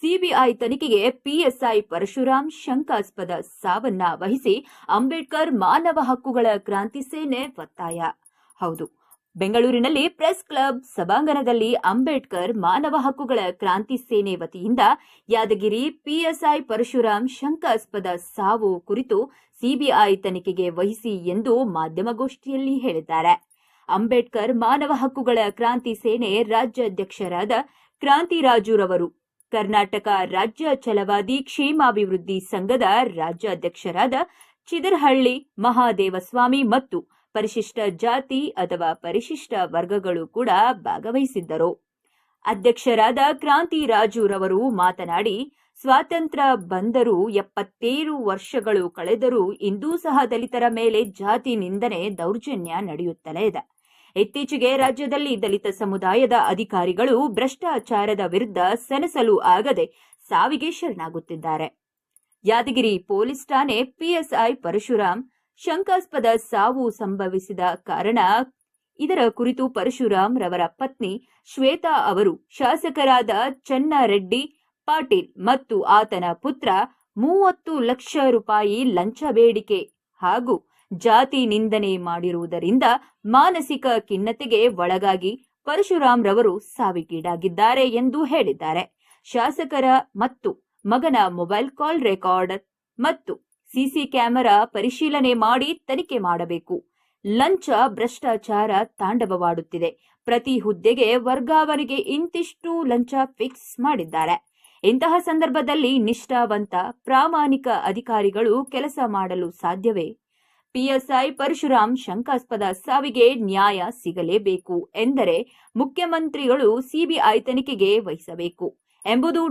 CBI ತನಿಖೆಗೆ PSI Parashuram ಶಂಕಾಸ್ಪದ ಸಾವನ್ನ ವಹಿಸಿ ಅಂಬೇಡ್ಕರ್ ಮಾನವ ಹಕ್ಕುಗಳ ಕ್ರಾಂತಿ ಸೇನೆ ಒತ್ತಾಯ. ಹೌದು, ಬೆಂಗಳೂರಿನಲ್ಲಿ ಪ್ರೆಸ್ ಕ್ಲಬ್ ಸಭಾಂಗಣದಲ್ಲಿ ಅಂಬೇಡ್ಕರ್ ಮಾನವ ಹಕ್ಕುಗಳ ಕ್ರಾಂತಿ ಸೇನೆ ವತಿಯಿಂದ ಯಾದಗಿರಿ ಪಿಎಸ್ಐ ಪರಶುರಾಮ್ ಶಂಕಾಸ್ಪದ ಸಾವು ಕುರಿತು ಸಿಬಿಐ ತನಿಖೆಗೆ ವಹಿಸಿ ಎಂದು ಮಾಧ್ಯಮಗೋಷ್ಠಿಯಲ್ಲಿ ಹೇಳಿದ್ದಾರೆ. ಅಂಬೇಡ್ಕರ್ ಮಾನವ ಹಕ್ಕುಗಳ ಕ್ರಾಂತಿ ಸೇನೆ ರಾಜ್ಯಾಧ್ಯಕ್ಷರಾದ ಕ್ರಾಂತಿರಾಜುರವರು, ಕರ್ನಾಟಕ ರಾಜ್ಯ ಛಲವಾದಿ ಕ್ಷೇಮಾಭಿವೃದ್ಧಿ ಸಂಘದ ರಾಜ್ಯಾಧ್ಯಕ್ಷರಾದ ಚಿದರಹಳ್ಳಿ ಮಹಾದೇವಸ್ವಾಮಿ ಮತ್ತು ಪರಿಶಿಷ್ಟ ಜಾತಿ ಅಥವಾ ಪರಿಶಿಷ್ಟ ವರ್ಗಗಳು ಕೂಡ ಭಾಗವಹಿಸಿದ್ದರು. ಅಧ್ಯಕ್ಷರಾದ ಕ್ರಾಂತಿರಾಜುರವರು ಮಾತನಾಡಿ, ಸ್ವಾತಂತ್ರ್ಯ ಬಂದರೂ 77 ವರ್ಷಗಳು ಕಳೆದರೂ ಇಂದೂ ಸಹ ದಲಿತರ ಮೇಲೆ ಜಾತಿ ನಿಂದನೆ ದೌರ್ಜನ್ಯ ನಡೆಯುತ್ತಲೇ ಇದೆ. ಇತ್ತೀಚೆಗೆ ರಾಜ್ಯದಲ್ಲಿ ದಲಿತ ಸಮುದಾಯದ ಅಧಿಕಾರಿಗಳು ಭ್ರಷ್ಟಾಚಾರದ ವಿರುದ್ಧ ಸೆಣಸಲು ಆಗದೆ ಸಾವಿಗೆ ಶರಣಾಗುತ್ತಿದ್ದಾರೆ. ಯಾದಗಿರಿ ಪೊಲೀಸ್ ಠಾಣೆ ಪಿಎಸ್ಐ ಪರಶುರಾಮ್ ಶಂಕಾಸ್ಪದ ಸಾವು ಸಂಭವಿಸಿದ ಕಾರಣ ಇದರ ಕುರಿತು ಪರಶುರಾಮ್ ರವರ ಪತ್ನಿ ಶ್ವೇತಾ ಅವರು ಶಾಸಕರಾದ ಚನ್ನಾರೆಡ್ಡಿ ಪಾಟೀಲ್ ಮತ್ತು ಆತನ ಪುತ್ರ 30 ಲಕ್ಷ ರೂಪಾಯಿ ಲಂಚ ಬೇಡಿಕೆ ಹಾಗೂ ಜಾತಿ ನಿಂದನೆ ಮಾಡಿರುವುದರಿಂದ ಮಾನಸಿಕ ಖಿನ್ನತೆಗೆ ಒಳಗಾಗಿ ಪರಶುರಾಮ್ ರವರು ಸಾವಿಗೀಡಾಗಿದ್ದಾರೆ ಎಂದು ಹೇಳಿದ್ದಾರೆ. ಶಾಸಕರ ಮತ್ತು ಮಗನ ಮೊಬೈಲ್ ಕಾಲ್ ರೆಕಾರ್ಡರ್ ಮತ್ತು ಸಿಸಿ ಕ್ಯಾಮೆರಾ ಪರಿಶೀಲನೆ ಮಾಡಿ ತನಿಖೆ ಮಾಡಬೇಕು. ಲಂಚ ಭ್ರಷ್ಟಾಚಾರ ತಾಂಡವವಾಡುತ್ತಿದೆ. ಪ್ರತಿ ಹುದ್ದೆಗೆ ವರ್ಗಾವಣೆಗೆ ಇಂತಿಷ್ಟು ಲಂಚ ಫಿಕ್ಸ್ ಮಾಡಿದ್ದಾರೆ. ಇಂತಹ ಸಂದರ್ಭದಲ್ಲಿ ನಿಷ್ಠಾವಂತ ಪ್ರಾಮಾಣಿಕ ಅಧಿಕಾರಿಗಳು ಕೆಲಸ ಮಾಡಲು ಸಾಧ್ಯವೇ? ಪಿಎಸ್ಐ ಪರಶುರಾಮ್ ಶಂಕಾಸ್ಪದ ಸಾವಿಗೆ ನ್ಯಾಯ ಸಿಗಲೇಬೇಕು ಎಂದರೆ ಮುಖ್ಯಮಂತ್ರಿಗಳು ಸಿಬಿಐ ತನಿಖೆಗೆ ವಹಿಸಬೇಕು ಎಂಬುದು